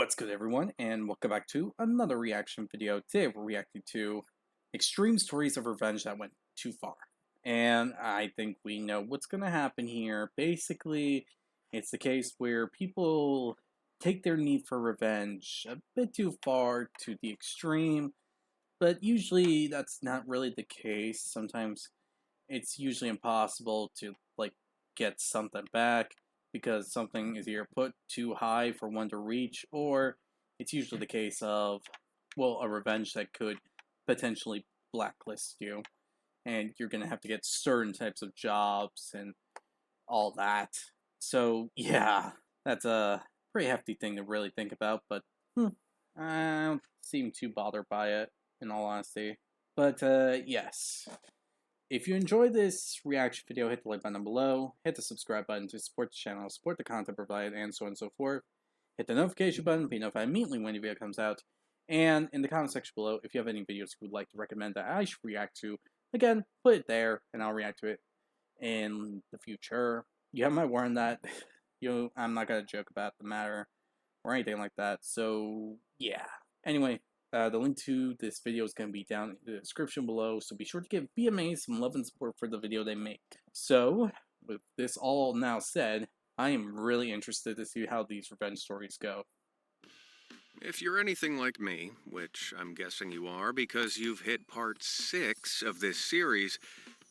What's good, everyone, and welcome back to another reaction video. Today we're reacting to extreme stories of revenge that went too far. And I think we know what's going to happen here. Basically, it's the case where people take their need for revenge a bit too far to the extreme, but usually that's not really the case. Sometimes it's usually impossible to, get something back because something is either put too high for one to reach, or it's usually the case of, well, a revenge that could potentially blacklist you, and you're going to have to get certain types of jobs and all that. So, yeah, that's a pretty hefty thing to really think about, but I don't seem too bothered by it, in all honesty. But, yes. If you enjoyed this reaction video, hit the like button below, hit the subscribe button to support the channel, support the content provided, and so on and so forth. Hit the notification button to be notified immediately when a video comes out. And in the comment section below, if you have any videos you would like to recommend that I should react to, again, put it there, and I'll react to it in the future. You have my word on that. I'm not going to joke about the matter or anything like that. So, yeah. Anyway, the link to this video is going to be down in the description below, so be sure to give BMA some love and support for the video they make. So, with this all now said, I am really interested to see how these revenge stories go. If you're anything like me, which I'm guessing you are because you've hit part 6 of this series,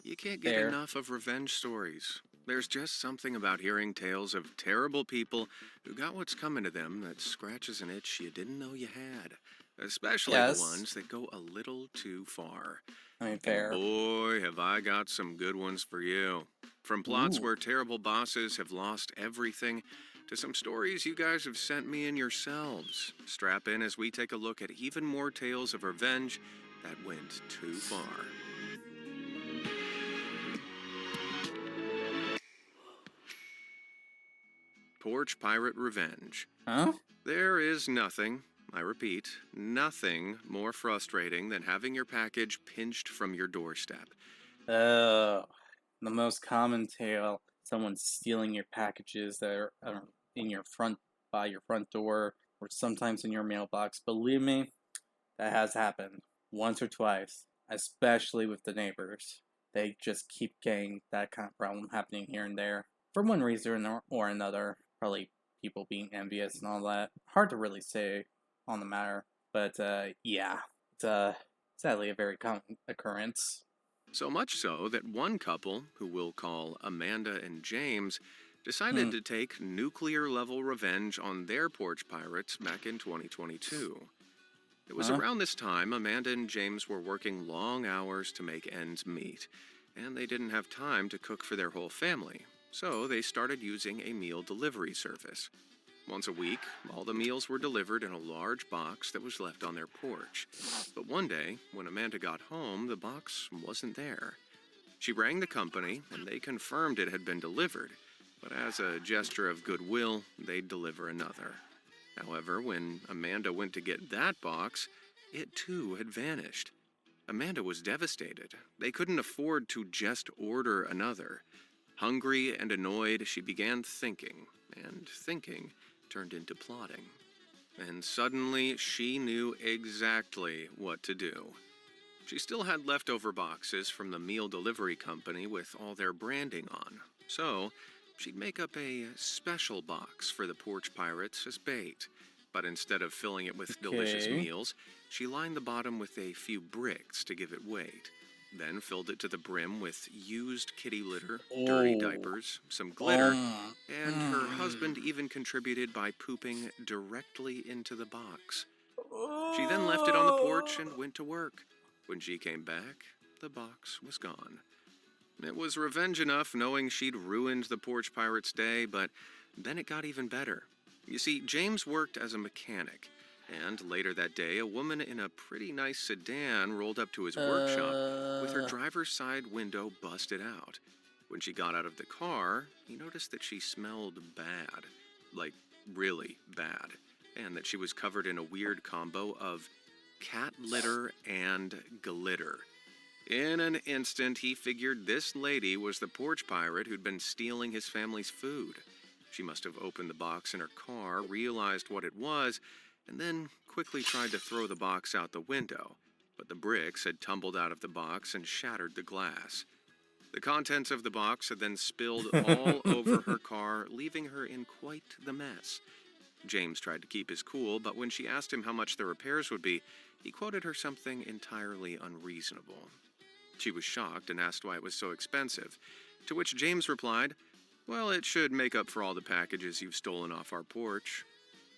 you can't get enough of revenge stories. There's just something about hearing tales of terrible people who got what's coming to them that scratches an itch you didn't know you had. Especially the ones that go a little too far. I mean, fair. And boy, have I got some good ones for you. From plots where terrible bosses have lost everything, to some stories you guys have sent me in yourselves. Strap in as we take a look at even more tales of revenge that went too far. Porch Pirate Revenge. Huh? There is nothing, I repeat, nothing more frustrating than having your package pinched from your doorstep. The most common tale, someone stealing your packages that are in your by your front door, or sometimes in your mailbox. Believe me, that has happened once or twice, especially with the neighbors. They just keep getting that kind of problem happening here and there, for one reason or another. Probably people being envious and all that. Hard to really say on the matter, but yeah, it's sadly a very common occurrence. So much so that one couple, who we'll call Amanda and James, decided to take nuclear-level revenge on their porch pirates back in 2022. It was around this time Amanda and James were working long hours to make ends meet, and they didn't have time to cook for their whole family, so they started using a meal delivery service. Once a week, all the meals were delivered in a large box that was left on their porch. But one day, when Amanda got home, the box wasn't there. She rang the company, and they confirmed it had been delivered, but as a gesture of goodwill, they'd deliver another. However, when Amanda went to get that box, it too had vanished. Amanda was devastated. They couldn't afford to just order another. Hungry and annoyed, she began thinking, and thinking turned into plotting. And suddenly, she knew exactly what to do. She still had leftover boxes from the meal delivery company with all their branding on, so she'd make up a special box for the porch pirates as bait. But instead of filling it with delicious meals, she lined the bottom with a few bricks to give it weight. Then filled it to the brim with used kitty litter, dirty diapers, some glitter, and her husband even contributed by pooping directly into the box. She then left it on the porch and went to work. When she came back, the box was gone. It was revenge enough knowing she'd ruined the porch pirate's day, but then it got even better. You see, James worked as a mechanic, and later that day, a woman in a pretty nice sedan rolled up to his workshop with her driver's side window busted out. When she got out of the car, he noticed that she smelled bad. Like, really bad. And that she was covered in a weird combo of cat litter and glitter. In an instant, he figured this lady was the porch pirate who'd been stealing his family's food. She must have opened the box in her car, realized what it was, and then quickly tried to throw the box out the window. But the bricks had tumbled out of the box and shattered the glass. The contents of the box had then spilled all over her car, leaving her in quite the mess. James tried to keep his cool, but when she asked him how much the repairs would be, he quoted her something entirely unreasonable. She was shocked and asked why it was so expensive, to which James replied, "Well, it should make up for all the packages you've stolen off our porch."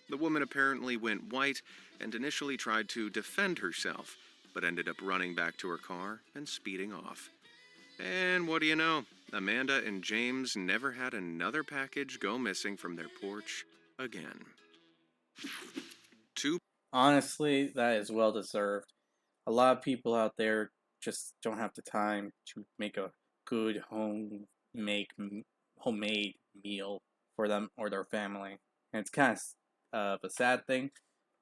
The woman apparently went white and initially tried to defend herself, but ended up running back to her car and speeding off. And what do you know? Amanda and James never had another package go missing from their porch again. Two. Honestly, that is well deserved. A lot of people out there just don't have the time to make a good homemade meal for them or their family. And it's kind of a sad thing,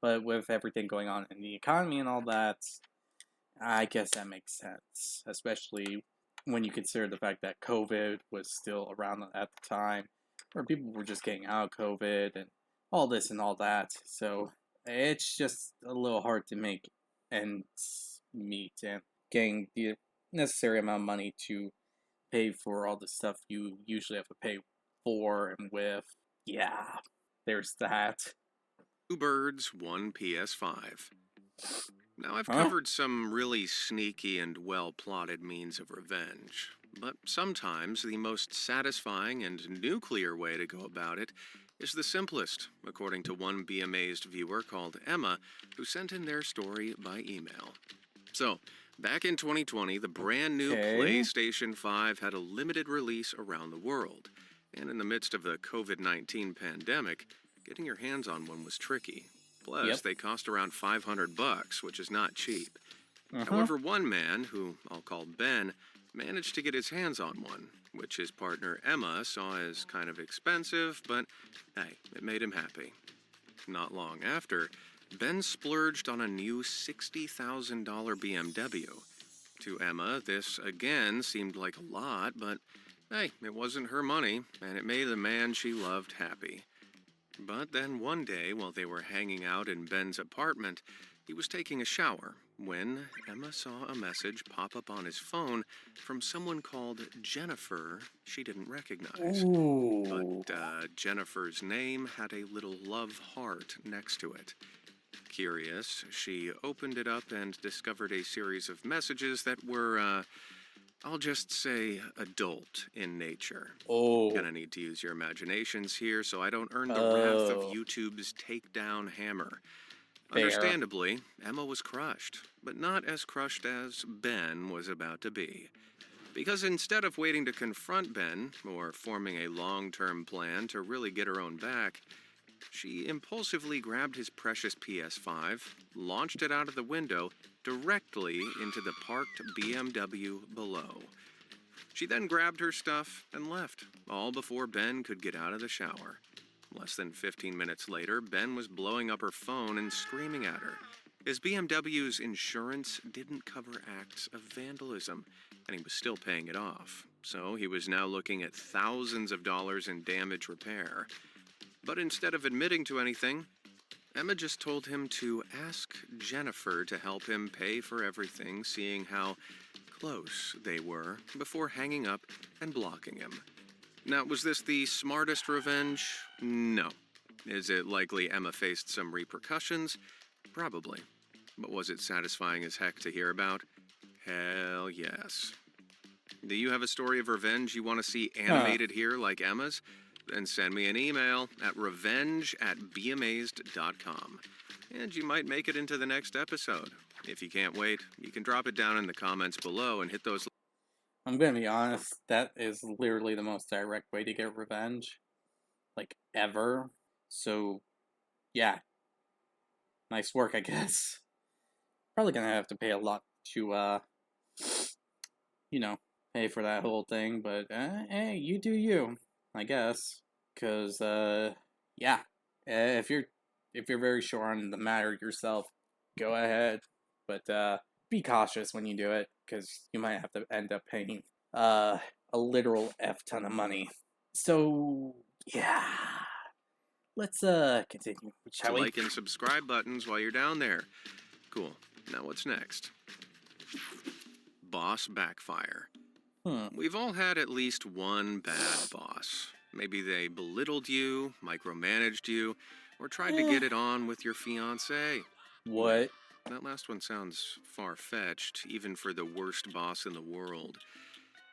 but with everything going on in the economy and all that, I guess that makes sense, especially when you consider the fact that COVID was still around at the time, where people were just getting out of COVID and all this and all that. So it's just a little hard to make ends meet and getting the necessary amount of money to pay for all the stuff you usually have to pay for and with. Yeah, there's that. Two birds, one PS5. Now, I've Huh? covered some really sneaky and well-plotted means of revenge, but sometimes the most satisfying and nuclear way to go about it is the simplest, according to one Be Amazed viewer called Emma, who sent in their story by email. So, back in 2020, the brand new Okay. PlayStation 5 had a limited release around the world, and in the midst of the COVID-19 pandemic, getting your hands on one was tricky. Plus, Yep. they cost around $500, which is not cheap. Uh-huh. However, one man, who I'll call Ben, managed to get his hands on one, which his partner Emma saw as kind of expensive, but hey, it made him happy. Not long after, Ben splurged on a new $60,000 BMW. To Emma, this again seemed like a lot, but hey, it wasn't her money, and it made the man she loved happy. But then one day, while they were hanging out in Ben's apartment, he was taking a shower when Emma saw a message pop up on his phone from someone called Jennifer she didn't recognize. But Ooh. Jennifer's name had a little love heart next to it. Curious, she opened it up and discovered a series of messages that were, I'll just say, adult in nature. Oh. Gonna need to use your imaginations here so I don't earn the wrath of Oh. YouTube's takedown hammer. Fair. Understandably, Emma was crushed, but not as crushed as Ben was about to be. Because instead of waiting to confront Ben, or forming a long-term plan to really get her own back, she impulsively grabbed his precious PS5, launched it out of the window, directly into the parked BMW below. She then grabbed her stuff and left, all before Ben could get out of the shower. Less than 15 minutes later, Ben was blowing up her phone and screaming at her. His BMW's insurance didn't cover acts of vandalism, and he was still paying it off. So he was now looking at thousands of dollars in damage repair. But instead of admitting to anything, Emma just told him to ask Jennifer to help him pay for everything, seeing how close they were, before hanging up and blocking him. Now, was this the smartest revenge? No. Is it likely Emma faced some repercussions? Probably. But was it satisfying as heck to hear about? Hell yes. Do you have a story of revenge you want to see Huh. animated here like Emma's? Then send me an email at revenge@beamazed.com. And you might make it into the next episode. If you can't wait, you can drop it down in the comments below and hit those. I'm gonna be honest, that is literally the most direct way to get revenge, like, ever. So, yeah, nice work, I guess. Probably gonna have to pay a lot to, you know, pay for that whole thing, but, hey, you do you, I guess. Cause, yeah, if you're very sure on the matter yourself, go ahead. But, be cautious when you do it, cause you might have to end up paying, a literal F ton of money. So, yeah. let's continue, The shall we? like and subscribe buttons while you're down there. Cool. Now what's next? Boss backfire. Hmm. We've all had at least one bad boss. Maybe they belittled you, micromanaged you, or tried to Eh, get it on with your fiancé. Well, what? that last one sounds far-fetched, even for the worst boss in the world.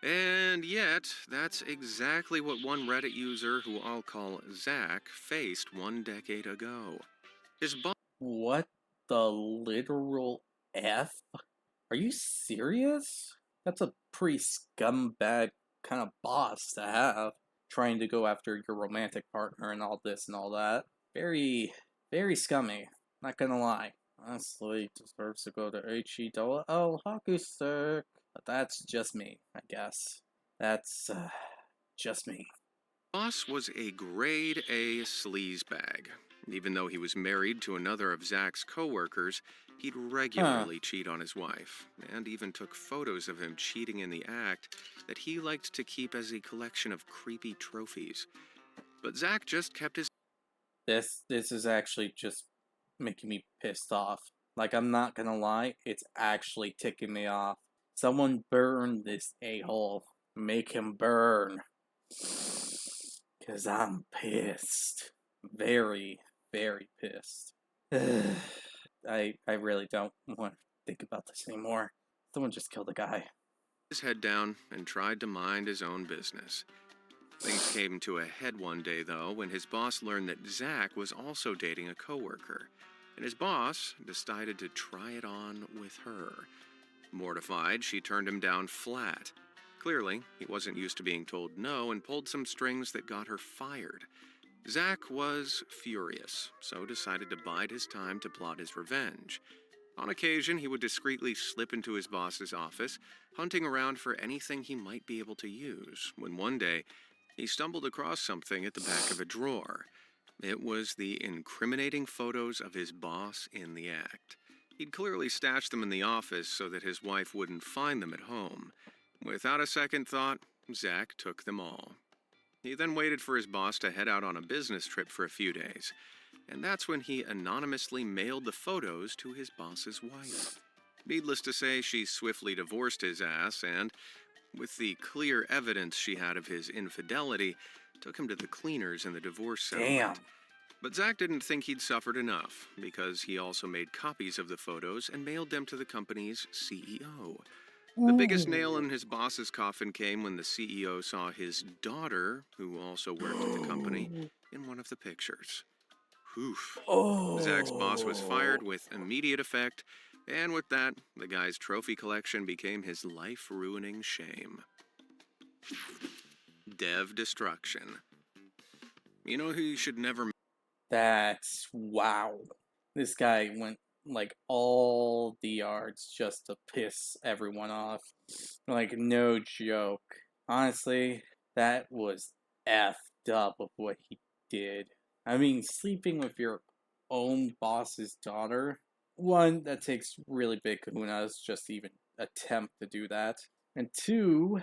And yet, that's exactly what one Reddit user, who I'll call Zach, faced 1 decade ago. His boss. What the literal F? Are you serious? That's a pretty scumbag kind of boss to have. Trying to go after your romantic partner and all this and all that. Very, very scummy. Not gonna lie. Honestly, deserves to go to H-E-double-L hockey stick. But that's just me, I guess. That's just me. Boss was a grade A sleazebag. Even though he was married to another of Zach's coworkers, he'd Huh. regularly cheat on his wife, and even took photos of him cheating in the act that he liked to keep as a collection of creepy trophies. But Zach just kept his. This is actually just making me pissed off. Like, I'm not gonna lie, it's actually ticking me off. Someone burn this a-hole. Make him burn. Cause I'm pissed. Very, very pissed. I really don't want to think about this anymore. Someone just killed a guy. His head down and tried to mind his own business. Things came to a head one day, though, when his boss learned that Zach was also dating a coworker, and his boss decided to try it on with her. Mortified, she turned him down flat. Clearly, he wasn't used to being told no and pulled some strings that got her fired. Zach was furious, so decided to bide his time to plot his revenge. On occasion, he would discreetly slip into his boss's office, hunting around for anything he might be able to use, when one day, he stumbled across something at the back of a drawer. It was the incriminating photos of his boss in the act. He'd clearly stashed them in the office so that his wife wouldn't find them at home. Without a second thought, Zach took them all. He then waited for his boss to head out on a business trip for a few days, and that's when he anonymously mailed the photos to his boss's wife. Needless to say, she swiftly divorced his ass and, with the clear evidence she had of his infidelity, took him to the cleaners in the divorce Damn. settlement. But Zach didn't think he'd suffered enough, because he also made copies of the photos and mailed them to the company's CEO. The biggest nail Ooh. in his boss's coffin came when the CEO saw his daughter, who also worked at the company, in one of the pictures. Oof. Zach's boss was Oh. fired with immediate effect, and with that, the guy's trophy collection became his life-ruining shame. Dev destruction. You know who you should never. That's wow. This guy went like all the yards just to piss everyone off. Like, no joke. Honestly, that was effed up of what he did. I mean, sleeping with your own boss's daughter, one, that takes really big kahunas just to even attempt to do that. And two,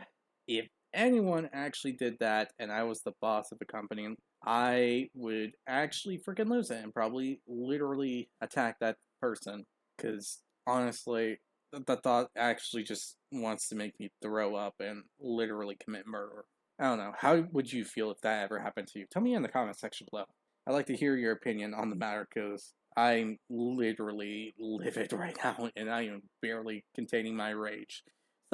if anyone actually did that and I was the boss of the company, I would actually freaking lose it and probably literally attack that person. Because honestly, the thought actually just wants to make me throw up and literally commit murder. I don't know. How would you feel if that ever happened to you? Tell me in the comment section below. I'd like to hear your opinion on the matter because I'm literally livid right now and I am barely containing my rage.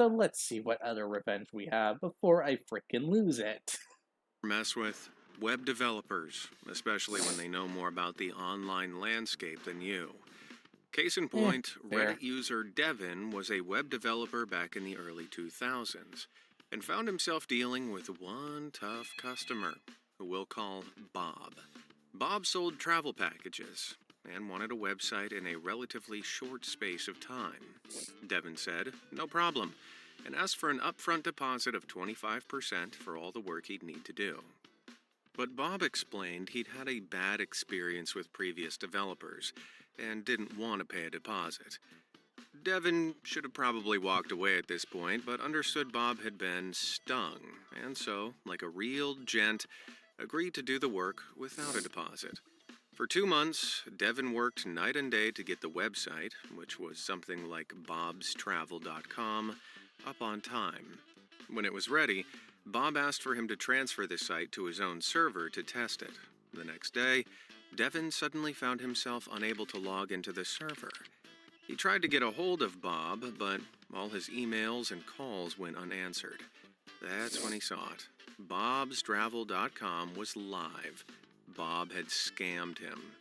So let's see what other revenge we have before I freaking lose it. Mess with web developers, especially when they know more about the online landscape than you. Case in Eh, point, fair. Reddit user Devin was a web developer back in the early 2000s and found himself dealing with one tough customer, who we'll call Bob. Bob sold travel packages and wanted a website in a relatively short space of time. Devin said, no problem, and asked for an upfront deposit of 25% for all the work he'd need to do. But Bob explained he'd had a bad experience with previous developers and didn't want to pay a deposit. Devin should have probably walked away at this point, but understood Bob had been stung, and so, like a real gent, agreed to do the work without a deposit. For 2 months, Devin worked night and day to get the website, which was something like bobstravel.com, up on time. When it was ready, Bob asked for him to transfer the site to his own server to test it. The next day, Devin suddenly found himself unable to log into the server. He tried to get a hold of Bob, but all his emails and calls went unanswered. That's when he saw it. bobstravel.com was live. Bob had scammed him.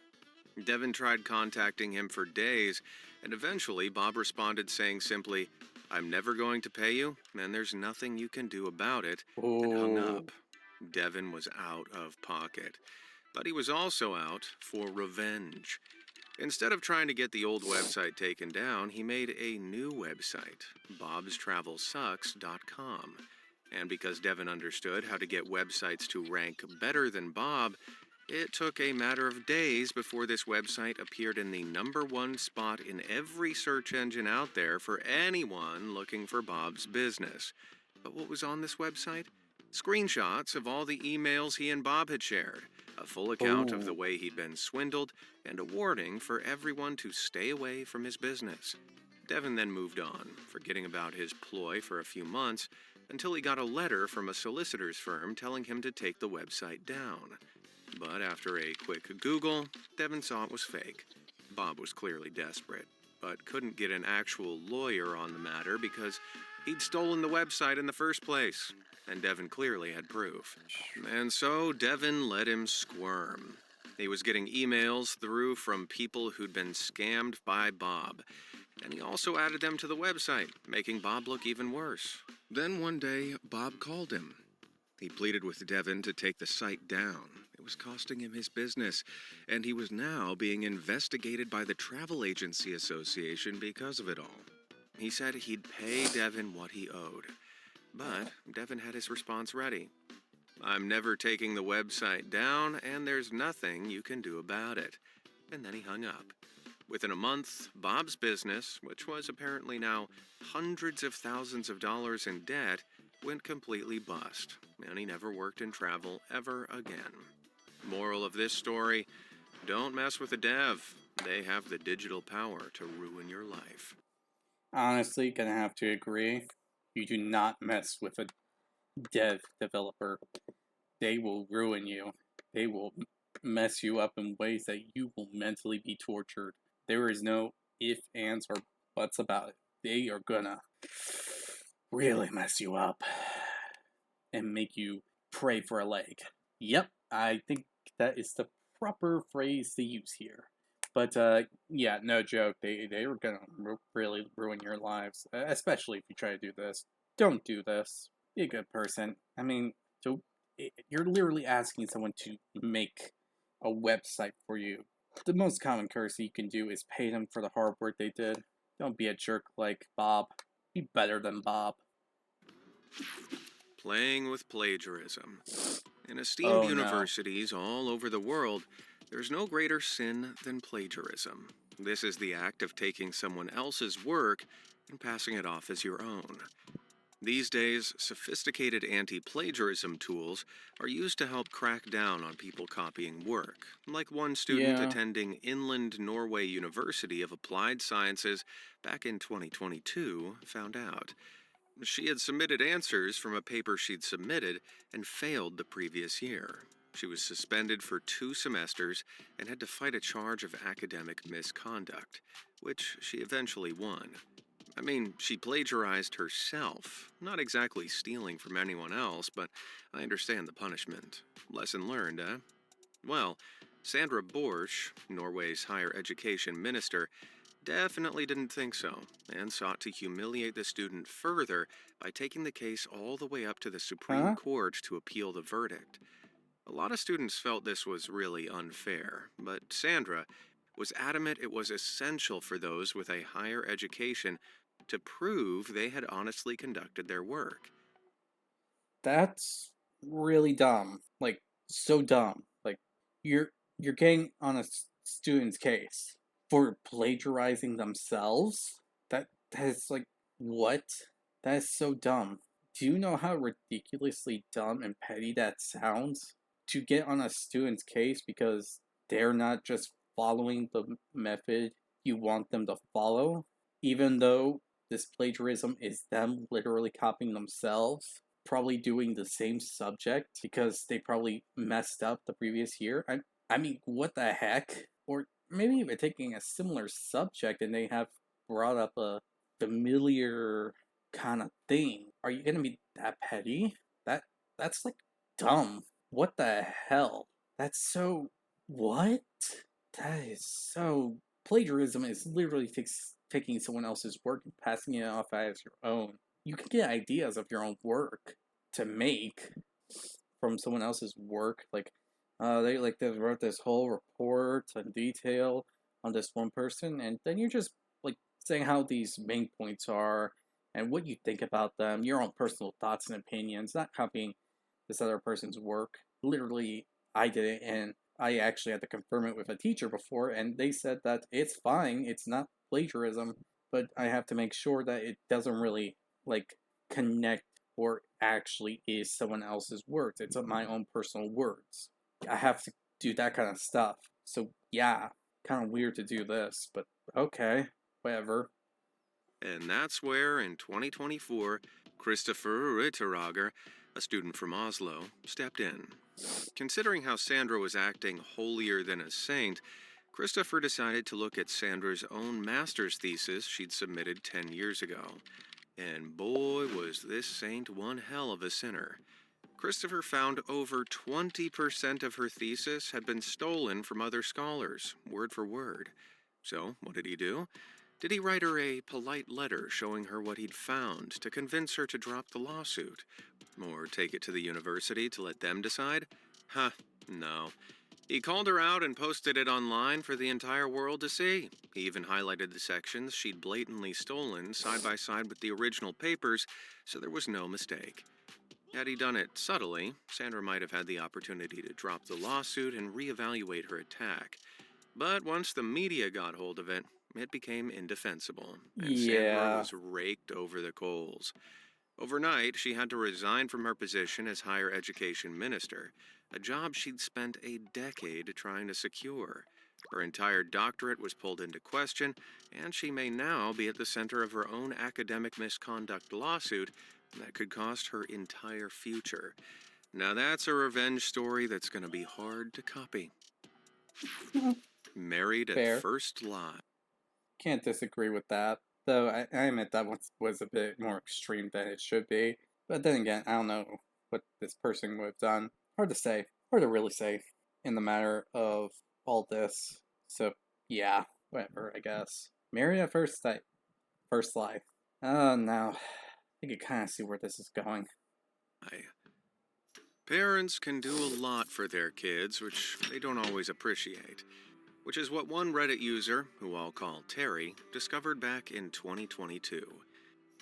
Devin tried contacting him for days, and eventually Bob responded saying simply, "I'm never going to pay you, and there's nothing you can do about it," and hung Oh. up. Devin was out of pocket, but he was also out for revenge. Instead of trying to get the old website taken down, he made a new website, bobstravelsucks.com. And because Devin understood how to get websites to rank better than Bob, it took a matter of days before this website appeared in the #1 spot in every search engine out there for anyone looking for Bob's business. But what was on this website? Screenshots of all the emails he and Bob had shared, a full account of the Oh. way he'd been swindled, and a warning for everyone to stay away from his business. Devin then moved on, forgetting about his ploy for a few months, until he got a letter from a solicitor's firm telling him to take the website down. But after a quick Google, Devin saw it was fake. Bob was clearly desperate, but couldn't get an actual lawyer on the matter because he'd stolen the website in the first place, and Devin clearly had proof. And so Devin let him squirm. He was getting emails through from people who'd been scammed by Bob, and he also added them to the website, making Bob look even worse. Then one day, Bob called him. He pleaded with Devin to take the site down. It was costing him his business, and he was now being investigated by the Travel Agency Association because of it all. He said he'd pay Devin what he owed, but Devin had his response ready. "I'm never taking the website down, and there's nothing you can do about it." And then he hung up. Within a month, Bob's business, which was apparently now hundreds of thousands of dollars in debt, went completely bust, and he never worked in travel ever again. Moral of this story: don't mess with a dev. They have the digital power to ruin your life. Honestly, gonna have to agree. You do not mess with a developer. They will ruin you. They will mess you up in ways that you will mentally be tortured. There is no if, ands, or buts about it. They are gonna really mess you up and make you pray for a leg. Yep, I think that is the proper phrase to use here. But yeah, no joke. They were gonna really ruin your lives, especially if you try to do this. Don't do this. Be a good person. I mean, so you're literally asking someone to make a website for you. The most common courtesy you can do is pay them for the hard work they did. Don't be a jerk like Bob. Be better than Bob. Playing with plagiarism. In esteemed Oh no. universities all over the world, there's no greater sin than plagiarism. This is the act of taking someone else's work and passing it off as your own. These days, sophisticated anti-plagiarism tools are used to help crack down on people copying work, like one student Yeah. attending Inland Norway University of Applied Sciences back in 2022 found out. She had submitted answers from a paper she'd submitted and failed the previous year. She was suspended for 2 semesters and had to fight a charge of academic misconduct, which she eventually won. I mean, she plagiarized herself, not exactly stealing from anyone else, but I understand the punishment. Lesson learned, eh? Well, Sandra Borch, Norway's higher education minister, definitely didn't think so, and sought to humiliate the student further by taking the case all the way up to the Supreme Huh? Court to appeal the verdict. A lot of students felt this was really unfair, but Sandra was adamant it was essential for those with a higher education to prove they had honestly conducted their work. That's really dumb. Like, so dumb. Like, you're you're getting on a student's case for plagiarizing themselves. That is like what? That is so dumb. Do you know how ridiculously dumb and petty that sounds? to get on a student's case because they're not just following the method you want them to follow, even though this plagiarism is them literally copying themselves, probably doing the same subject because they probably messed up the previous year. I mean, what the heck? Or maybe even taking a similar subject and they have brought up a familiar kind of thing. Are you gonna be that petty? That that's like dumb. What the hell? That's so what? That is so plagiarism is literally taking someone else's work and passing it off as your own. You can get ideas of your own work to make from someone else's work. Like, they wrote this whole report in detail on this one person, and then you're just like saying how these main points are and what you think about them, your own personal thoughts and opinions, not copying this other person's work. Literally, I did it, and I actually had to confirm it with a teacher before, and they said that it's fine, it's not plagiarism, but I have to make sure that it doesn't really like connect or actually is someone else's words. It's my own personal words. I have to do that kind of stuff. So yeah, kind of weird to do this, but okay, whatever. And that's where, in 2024, Christopher Ritterager, a student from Oslo, stepped in. Considering how Sandra was acting holier than a saint, Christopher decided to look at Sandra's own master's thesis she'd submitted 10 years ago. And boy, was this saint one hell of a sinner. Christopher found over 20% of her thesis had been stolen from other scholars, word for word. So, what did he do? Did he write her a polite letter showing her what he'd found to convince her to drop the lawsuit? Or take it to the university to let them decide? Huh, no. He called her out and posted it online for the entire world to see. He even highlighted the sections she'd blatantly stolen side by side with the original papers, so there was no mistake. Had he done it subtly, Sandra might have had the opportunity to drop the lawsuit and reevaluate her attack. But once the media got hold of it, it became indefensible, and Sandra Yeah. was raked over the coals. Overnight, she had to resign from her position as higher education minister, a job she'd spent a decade trying to secure. Her entire doctorate was pulled into question, and she may now be at the center of her own academic misconduct lawsuit that could cost her entire future. Now that's a revenge story that's going to be hard to copy. Married at Fair. First Lie. Can't disagree with that. Though I admit that was a bit more extreme than it should be. But then again, I don't know what this person would have done. Hard to say. Hard to really say in the matter of all this. So yeah, whatever, I guess. Married at first sight. First life. Oh no. I can kind of see where this is going. Parents can do a lot for their kids, which they don't always appreciate. Which is what one Reddit user, who I'll call Terry, discovered back in 2022.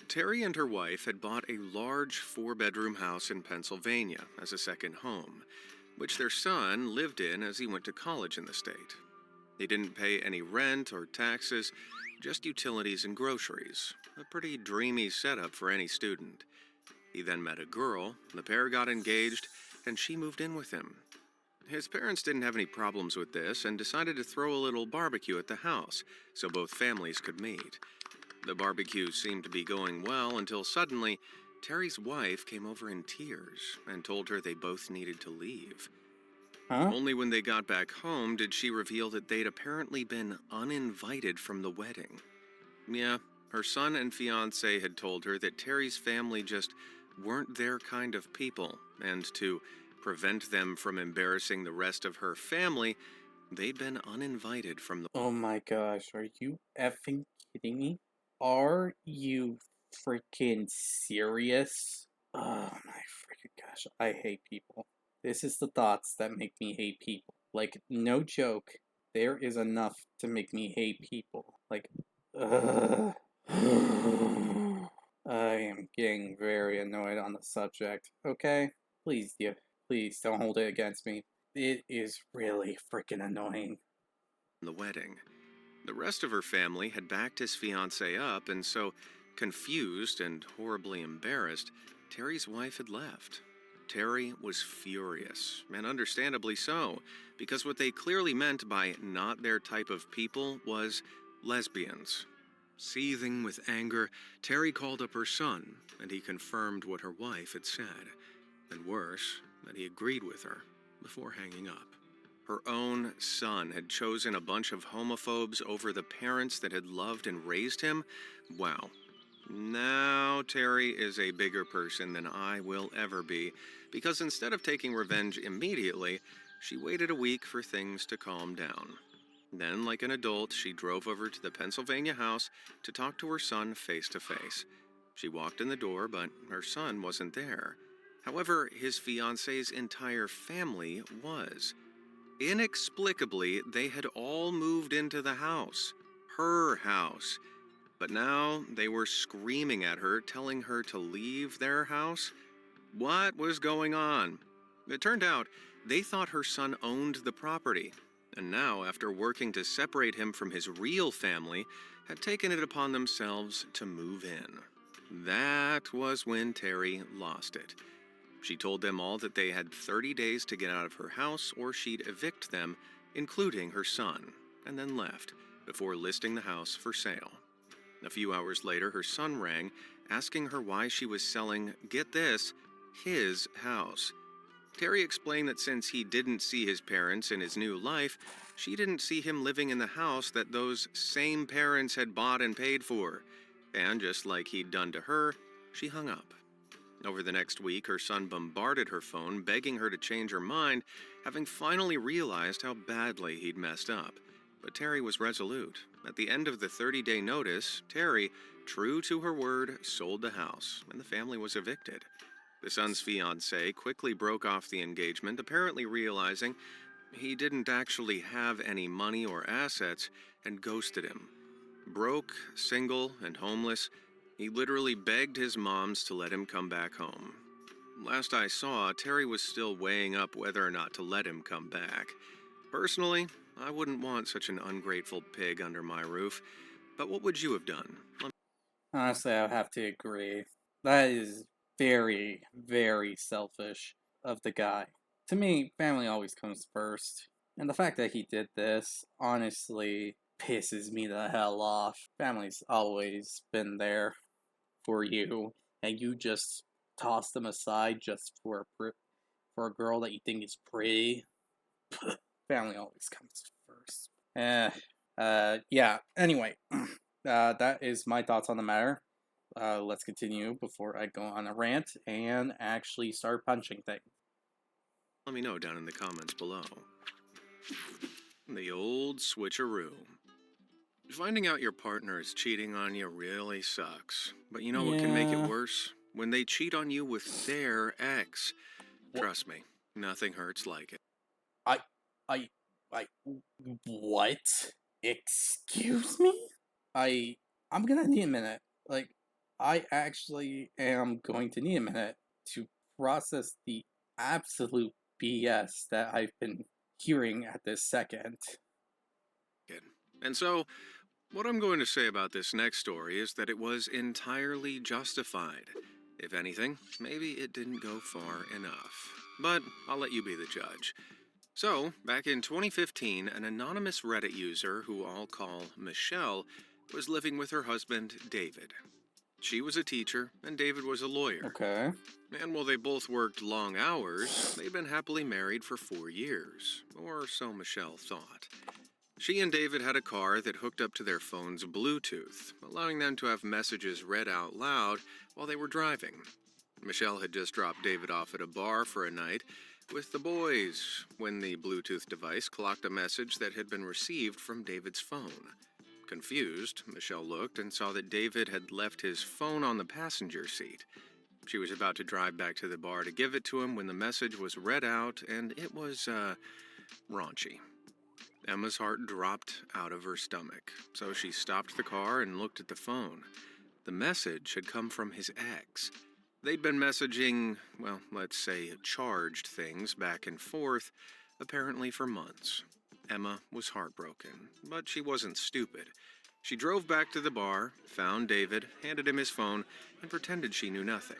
Terry and her wife had bought a large 4-bedroom house in Pennsylvania as a second home, which their son lived in as he went to college in the state. He didn't pay any rent or taxes, just utilities and groceries. A pretty dreamy setup for any student. He then met a girl, the pair got engaged, and she moved in with him. His parents didn't have any problems with this and decided to throw a little barbecue at the house so both families could meet. The barbecue seemed to be going well until suddenly, Terry's wife came over in tears and told her they both needed to leave. Huh? Only when they got back home did she reveal that they'd apparently been uninvited from the wedding. Yeah, her son and fiancé had told her that Terry's family just weren't their kind of people, and to prevent them from embarrassing the rest of her family, they'd been uninvited from the. Oh my gosh, are you effing kidding me? Are you freaking serious? Oh my freaking gosh, I hate people. This is the thoughts that make me hate people. Like, no joke, there is enough to make me hate people. Like, ugh. I am getting very annoyed on the subject. Okay? Please, please don't hold it against me. It is really freaking annoying. The wedding. The rest of her family had backed his fiancé up, and so, confused and horribly embarrassed, Terry's wife had left. Terry was furious, and understandably so, because what they clearly meant by not their type of people was lesbians. Seething with anger, Terry called up her son, and he confirmed what her wife had said, and worse, that he agreed with her before hanging up. Her own son had chosen a bunch of homophobes over the parents that had loved and raised him? Wow. Now Terry is a bigger person than I will ever be, because instead of taking revenge immediately, she waited a week for things to calm down. Then, like an adult, she drove over to the Pennsylvania house to talk to her son face to face. She walked in the door, but her son wasn't there. However, his fiance's entire family was. Inexplicably, they had all moved into the house. Her house. But now they were screaming at her, telling her to leave their house. What was going on? It turned out they thought her son owned the property, and now, after working to separate him from his real family, had taken it upon themselves to move in. That was when Terry lost it. She told them all that they had 30 days to get out of her house or she'd evict them, including her son, and then left, before listing the house for sale. A few hours later, her son rang, asking her why she was selling, get this, his house. Terry explained that since he didn't see his parents in his new life, she didn't see him living in the house that those same parents had bought and paid for. And just like he'd done to her, she hung up. Over the next week, her son bombarded her phone, begging her to change her mind, having finally realized how badly he'd messed up. But Terry was resolute. At the end of the 30-day notice, Terry, true to her word, sold the house, and the family was evicted. The son's fiancée quickly broke off the engagement, apparently realizing he didn't actually have any money or assets, and ghosted him. Broke, single, and homeless, he literally begged his moms to let him come back home. Last I saw, Terry was still weighing up whether or not to let him come back. Personally, I wouldn't want such an ungrateful pig under my roof, but what would you have done? Honestly, I would have to agree. That is very, very selfish of the guy. To me, family always comes first. And the fact that he did this, honestly, pisses me the hell off. Family's always been there for you, and you just toss them aside just for a girl that you think is pretty. Family always comes first. Yeah. Anyway, that is my thoughts on the matter. Let's continue before I go on a rant and actually start punching things. Let me know down in the comments below. The old switcheroo. Finding out your partner is cheating on you really sucks. But you know what can make it Yeah. worse? When they cheat on you with their ex. Wh- Trust me, nothing hurts like it. I, I, I, what? Excuse me? I, I'm gonna need a minute. Like, I actually am going to need a minute to process the absolute BS that I've been hearing at this second. And so, what I'm going to say about this next story is that it was entirely justified. If anything, maybe it didn't go far enough. But I'll let you be the judge. So, back in 2015, an anonymous Reddit user, who I'll call Michelle, was living with her husband, David. She was a teacher, and David was a lawyer. Okay. And while they both worked long hours, they'd been happily married for 4 years, or so Michelle thought. She and David had a car that hooked up to their phone's Bluetooth, allowing them to have messages read out loud while they were driving. Michelle had just dropped David off at a bar for a night with the boys when the Bluetooth device clocked a message that had been received from David's phone. Confused, Michelle looked and saw that David had left his phone on the passenger seat. She was about to drive back to the bar to give it to him when the message was read out, and it was, raunchy. Emma's heart dropped out of her stomach, so she stopped the car and looked at the phone. The message had come from his ex. They'd been messaging, well, let's say charged things back and forth, apparently for months. Emma was heartbroken, but she wasn't stupid. She drove back to the bar, found David, handed him his phone, and pretended she knew nothing.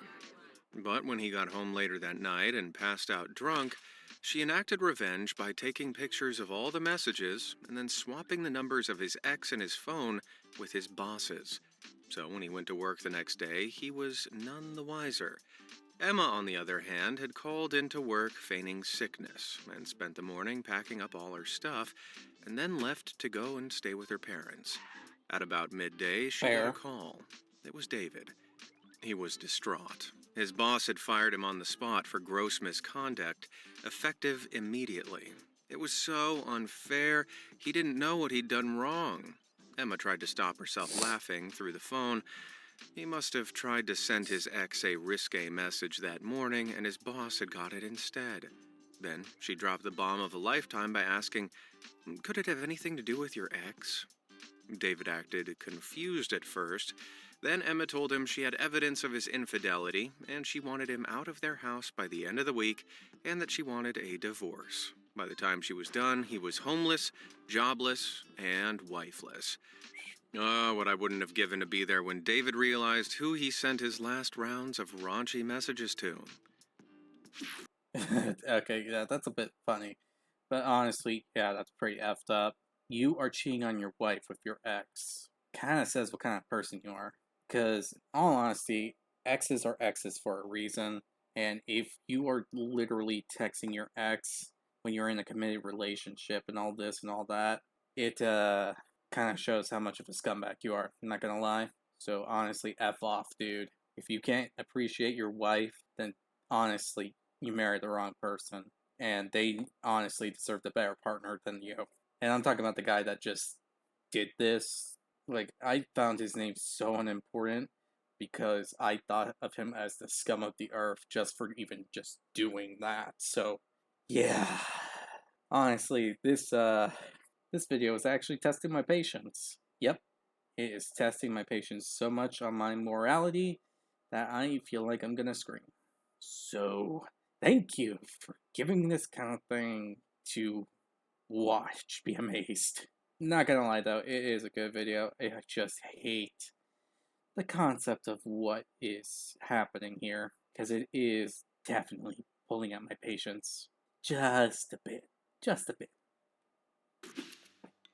But when he got home later that night and passed out drunk, she enacted revenge by taking pictures of all the messages and then swapping the numbers of his ex in his phone with his boss's. So when he went to work the next day, he was none the wiser. Emma, on the other hand, had called into work feigning sickness and spent the morning packing up all her stuff and then left to go and stay with her parents. At about midday, she got a Fair. call. It was David. He was distraught. His boss had fired him on the spot for gross misconduct, effective immediately. It was so unfair, he didn't know what he'd done wrong. Emma tried to stop herself laughing through the phone. He must have tried to send his ex a risque message that morning, and his boss had got it instead. Then she dropped the bomb of a lifetime by asking, "Could it have anything to do with your ex?" David acted confused at first. Then Emma told him she had evidence of his infidelity, and she wanted him out of their house by the end of the week, and that she wanted a divorce. By the time she was done, he was homeless, jobless, and wifeless. Oh, what I wouldn't have given to be there when David realized who he sent his last rounds of raunchy messages to. Okay, yeah, that's a bit funny. But honestly, yeah, that's pretty effed up. You are cheating on your wife with your ex. Kind of says what kind of person you are. Because, in all honesty, exes are exes for a reason. And if you are literally texting your ex when you're in a committed relationship and all this and all that, it kind of shows how much of a scumbag you are. I'm not gonna lie. So honestly, F off, dude. If you can't appreciate your wife, then honestly, you married the wrong person. And they honestly deserved a better partner than you. And I'm talking about the guy that just did this. Like, I found his name so unimportant because I thought of him as the scum of the earth just for even just doing that. So, yeah. Honestly, this video is actually testing my patience. Yep, it is testing my patience so much on my morality that I feel like I'm gonna scream. So, thank you for giving me this kind of thing to watch, be amazed. Not gonna lie though, it is a good video. I just hate the concept of what is happening here because it is definitely pulling at my patience just a bit. Just a bit.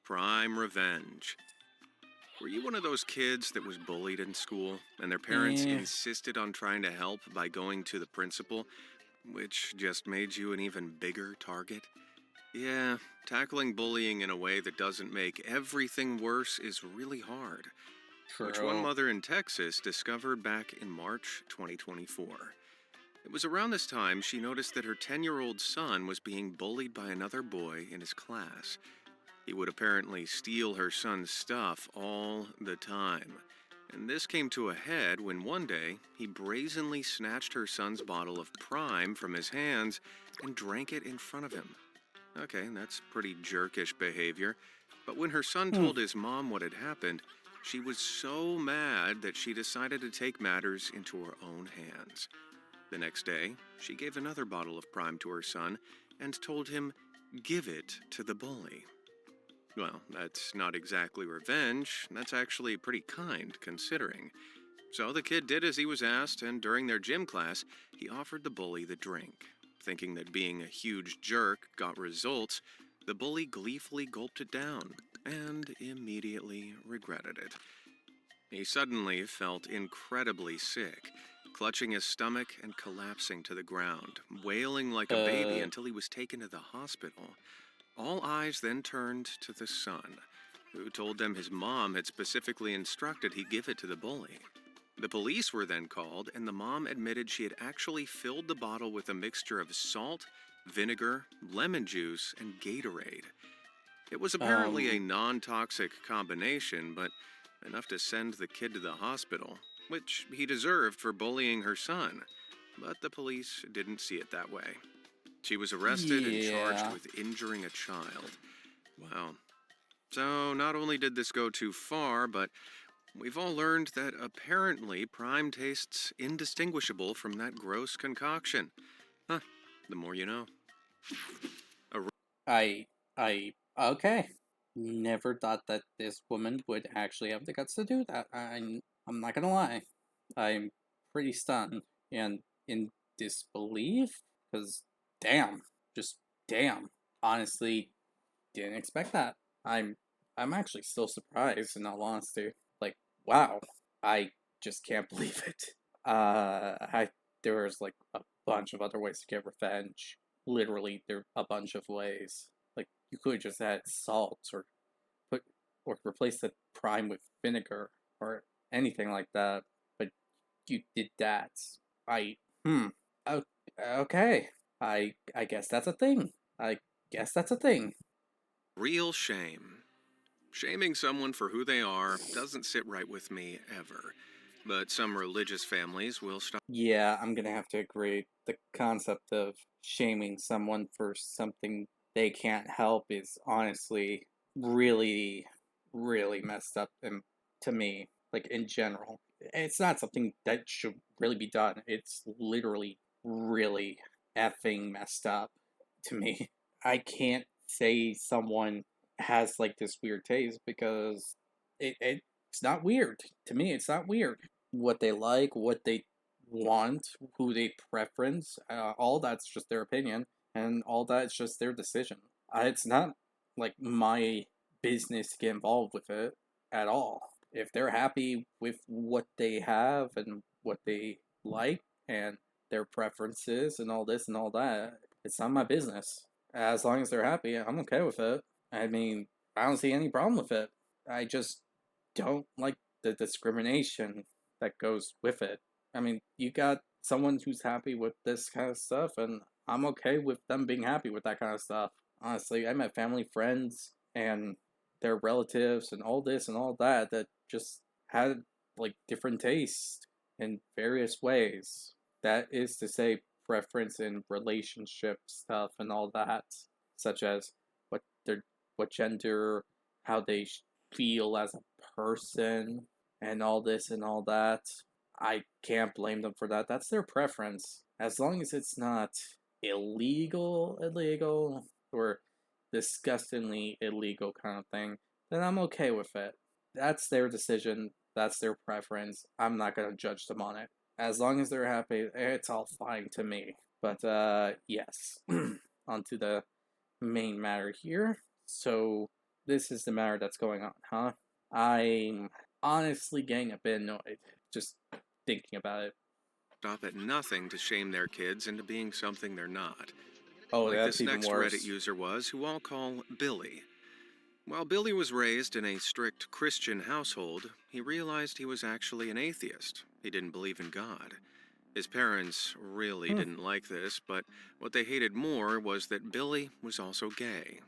Prime revenge. Were you one of those kids that was bullied in school and their parents Eh, insisted on trying to help by going to the principal, which just made you an even bigger target? Yeah, tackling bullying in a way that doesn't make everything worse is really hard, which one true. mother in Texas discovered back in March 2024. It was around this time she noticed that her 10-year-old son was being bullied by another boy in his class. He would apparently steal her son's stuff all the time. And this came to a head when one day he brazenly snatched her son's bottle of Prime from his hands and drank it in front of him. Okay, that's pretty jerkish behavior. But when her son Hmm. told his mom what had happened, she was so mad that she decided to take matters into her own hands. The next day, she gave another bottle of Prime to her son and told him, "Give it to the bully." Well, that's not exactly revenge. That's actually pretty kind, considering. So the kid did as he was asked, and during their gym class, he offered the bully the drink. Thinking that being a huge jerk got results, the bully gleefully gulped it down and immediately regretted it. He suddenly felt incredibly sick, clutching his stomach and collapsing to the ground, wailing like a baby Uh, until he was taken to the hospital. All eyes then turned to the son, who told them his mom had specifically instructed he give it to the bully. The police were then called, and the mom admitted she had actually filled the bottle with a mixture of salt, vinegar, lemon juice, and Gatorade. It was apparently a um, non toxic combination, but enough to send the kid to the hospital, which he deserved for bullying her son. But the police didn't see it that way. She was arrested and charged yeah. with injuring a child. Wow. So, not only did this go too far, but we've all learned that apparently Prime tastes indistinguishable from that gross concoction. Huh, the more you know. A Okay. Never thought that this woman would actually have the guts to do that. I'm not gonna lie. I'm pretty stunned. And in disbelief because damn, just damn. Honestly, didn't expect that. I'm I'm actually still surprised in all honesty. Like, wow, I just can't believe it. I There's like a bunch of other ways to get revenge. Literally, there are a bunch of ways. Like you could just add salt put or replace the prime with vinegar or anything like that. But you did that. I hmm. Okay. I guess that's a thing. I guess that's a thing. Real shame. Shaming someone for who they are doesn't sit right with me ever. But some religious families will stop. Yeah, I'm gonna have to agree. The concept of shaming someone for something they can't help is honestly really, really messed up to me, like in general. It's not something that should really be done. It's literally really effing messed up to me. I can't say someone has like this weird taste because it's not weird. To me, it's not weird what they like, what they want, who they preference. All that's just their opinion, and all that's just their decision. It's not like my business to get involved with it at all. If they're happy with what they have and what they like and their preferences and all this and all that, it's not my business. As long as they're happy, I'm okay with it. I mean, I don't see any problem with it. I just don't like the discrimination that goes with it. I mean, you got someone who's happy with this kind of stuff, and I'm okay with them being happy with that kind of stuff. Honestly, I met family, friends, and their relatives, and all this and all that that just had like different tastes in various ways. That is to say, preference in relationship stuff and all that, such as what their what gender, how they feel as a person, and all this and all that. I can't blame them for that. That's their preference. As long as it's not illegal, or disgustingly illegal kind of thing, then I'm okay with it. That's their decision. That's their preference. I'm not going to judge them on it. As long as they're happy, it's all fine to me. But, yes. On to the main matter here. So, this is the matter that's going on, huh? I'm honestly getting a bit annoyed just thinking about it. Stop at nothing to shame their kids into being something they're not. Oh, Like that's this even next Reddit worse. user was, who I'll call Billy. While Billy was raised in a strict Christian household, he realized he was actually an atheist. He didn't believe in God. His parents really Hmm. didn't like this, but what they hated more was that Billy was also gay.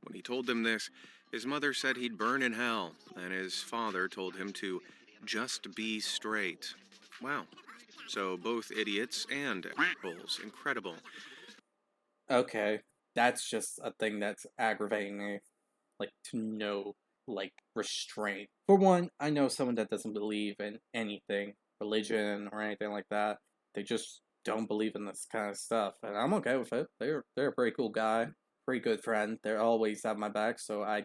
When he told them this, his mother said he'd burn in hell, and his father told him to just be straight. Wow. So both idiots and assholes. Incredible. Okay, that's just a thing that's aggravating me. Like, to no, like, restraint. For one, I know someone that doesn't believe in anything, religion or anything like that. They just don't believe in this kind of stuff, and I'm okay with it. They're a pretty cool guy, pretty good friend. They're always at my back, so I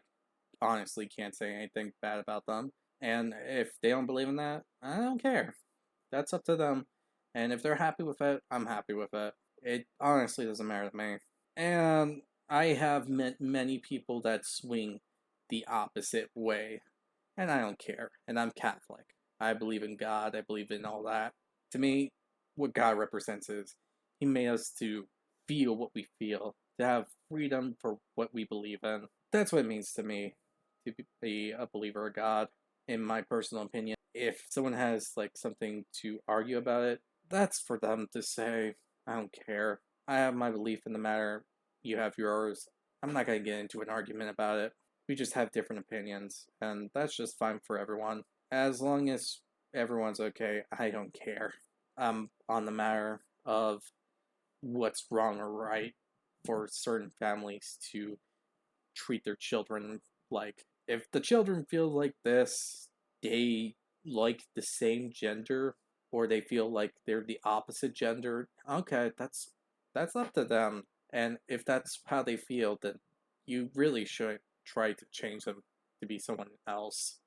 honestly can't say anything bad about them. And if they don't believe in that, I don't care. That's up to them. And if they're happy with it, I'm happy with it. It honestly doesn't matter to me. And I have met many people that swing the opposite way, and I don't care. And I'm Catholic. I believe in God, I believe in all that. To me, what God represents is He made us to feel what we feel, to have freedom for what we believe in. That's what it means to me to be a believer of God, in my personal opinion. If someone has like something to argue about it, that's for them to say. I don't care. I have my belief in the matter. You have yours. I'm not going to get into an argument about it. We just have different opinions, and that's just fine for everyone. As long as everyone's okay, I don't care. On the matter of what's wrong or right for certain families to treat their children like. If the children feel like this, they like the same gender, or they feel like they're the opposite gender, okay, that's up to them. And if that's how they feel, then you really should try to change them to be someone else.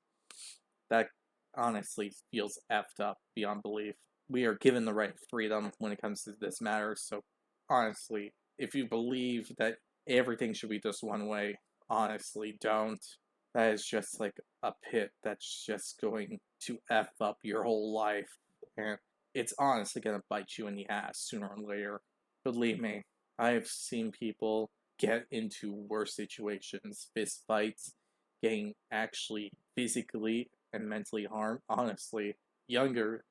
That honestly feels effed up beyond belief. we are given the right freedom when it comes to this matter. So honestly, if you believe that everything should be just one way, honestly, don't. That is just like a pit that's just going to F up your whole life. And it's honestly going to bite you in the ass sooner or later. Believe me, I've seen people get into worse situations, fist fights, getting actually physically and mentally harmed. Honestly, younger,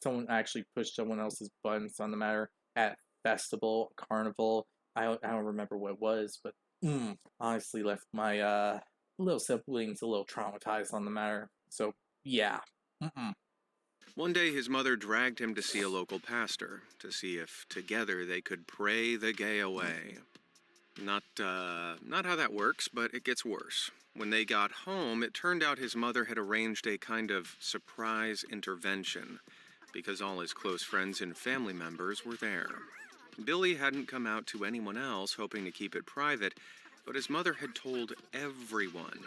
someone actually pushed someone else's buttons on the matter at festival, carnival. I don't remember what it was, but honestly left my little siblings a little traumatized on the matter. So yeah, mm-mm. One day, his mother dragged him to see a local pastor to see if together they could pray the gay away. Not how that works, but it gets worse. When they got home, it turned out his mother had arranged a kind of surprise intervention because all his close friends and family members were there. Billy hadn't come out to anyone else, hoping to keep it private, but his mother had told everyone.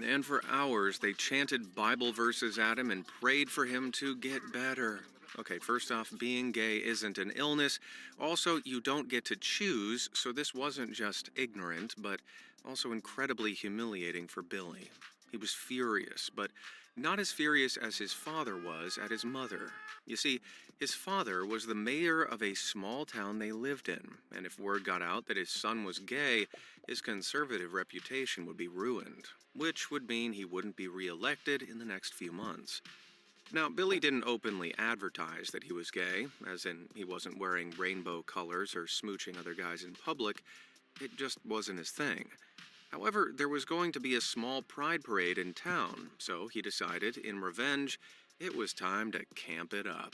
And for hours, they chanted Bible verses at him and prayed for him to get better. Okay, first off, being gay isn't an illness. Also, you don't get to choose, so this wasn't just ignorant, but also incredibly humiliating for Billy. He was furious, but not as furious as his father was at his mother. You see, his father was the mayor of a small town they lived in, and if word got out that his son was gay, his conservative reputation would be ruined, which would mean he wouldn't be re-elected in the next few months. Now, Billy didn't openly advertise that he was gay, as in he wasn't wearing rainbow colors or smooching other guys in public. It just wasn't his thing. However, there was going to be a small pride parade in town, so he decided, in revenge, it was time to camp it up.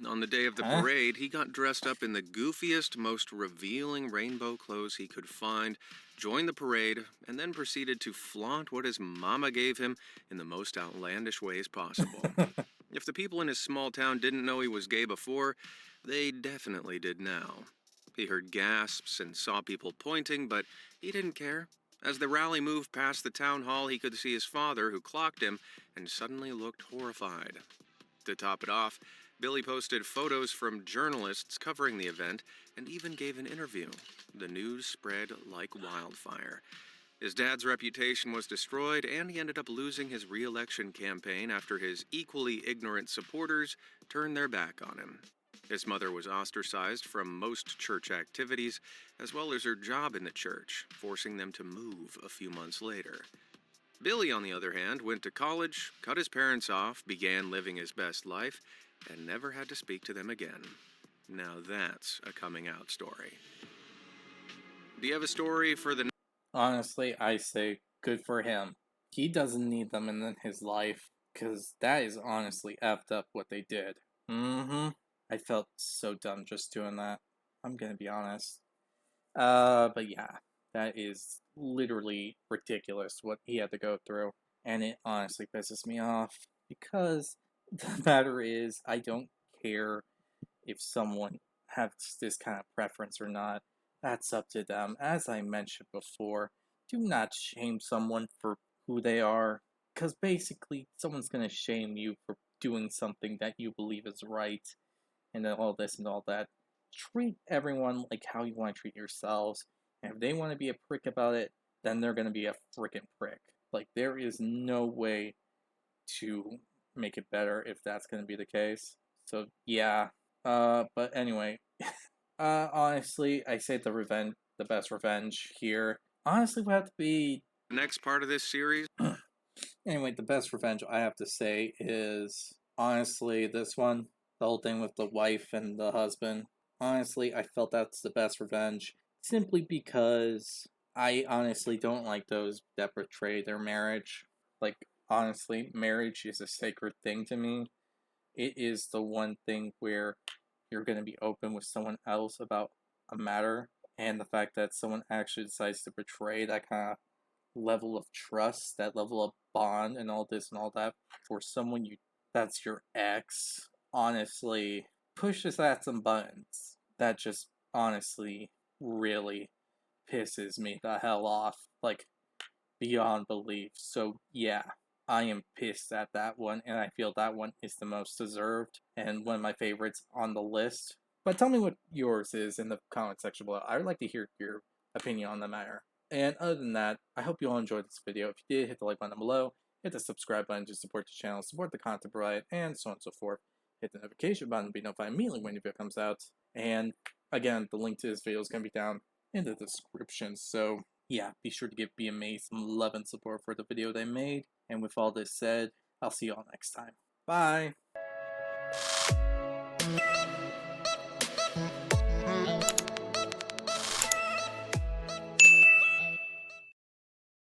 On the day of the Huh? parade, he got dressed up in the goofiest, most revealing rainbow clothes he could find, joined the parade, and then proceeded to flaunt what his mama gave him in the most outlandish ways possible. If the people in his small town didn't know he was gay before, they definitely did now. He heard gasps and saw people pointing, but he didn't care. As the rally moved past the town hall, he could see his father, who clocked him, and suddenly looked horrified. To top it off, Billy posted photos from journalists covering the event and even gave an interview. The news spread like wildfire. His dad's reputation was destroyed, and he ended up losing his re-election campaign after his equally ignorant supporters turned their back on him. His mother was ostracized from most church activities, as well as her job in the church, forcing them to move a few months later. Billy, on the other hand, went to college, cut his parents off, began living his best life, and never had to speak to them again. Now that's a coming out story. Do you have a story for the Honestly, I say good for him. He doesn't need them in his life because that is honestly effed up what they did. Mm-hmm. I felt so dumb just doing that. I'm gonna be honest. But yeah, that is literally ridiculous what he had to go through, and it honestly pisses me off because the matter is, I don't care if someone has this kind of preference or not. That's up to them. As I mentioned before, do not shame someone for who they are, because basically, someone's gonna shame you for doing something that you believe is right, and all this and all that. Treat everyone like how you want to treat yourselves. And if they want to be a prick about it, then they're going to be a freaking prick. Like, there is no way to make it better if that's going to be the case. So, yeah. But anyway, honestly, I say the best revenge here, honestly would have to be. next part of this series? Anyway, the best revenge I have to say is honestly this one. The whole thing with the wife and the husband. Honestly, I felt that's the best revenge simply because I honestly don't like those that betray their marriage. Like, honestly, marriage is a sacred thing to me. It is the one thing where you're going to be open with someone else about a matter, and the fact that someone actually decides to betray that kind of level of trust, that level of bond, and all this and all that for someone you that's your ex, honestly pushes at some buttons. That just honestly really pisses me the hell off, like beyond belief. So yeah. I am pissed at that one, and I feel that one is the most deserved and one of my favorites on the list. But tell me what yours is in the comment section below. I would like to hear your opinion on the matter. And other than that, I hope you all enjoyed this video. If you did, hit the like button below, hit the subscribe button to support the channel, support the content provided, and so on and so forth. Hit the notification button to be notified immediately when a video comes out. And again, the link to this video is going to be down in the description. So yeah, be sure to give BMA some love and support for the video they made. And with all this said, I'll see you all next time. Bye!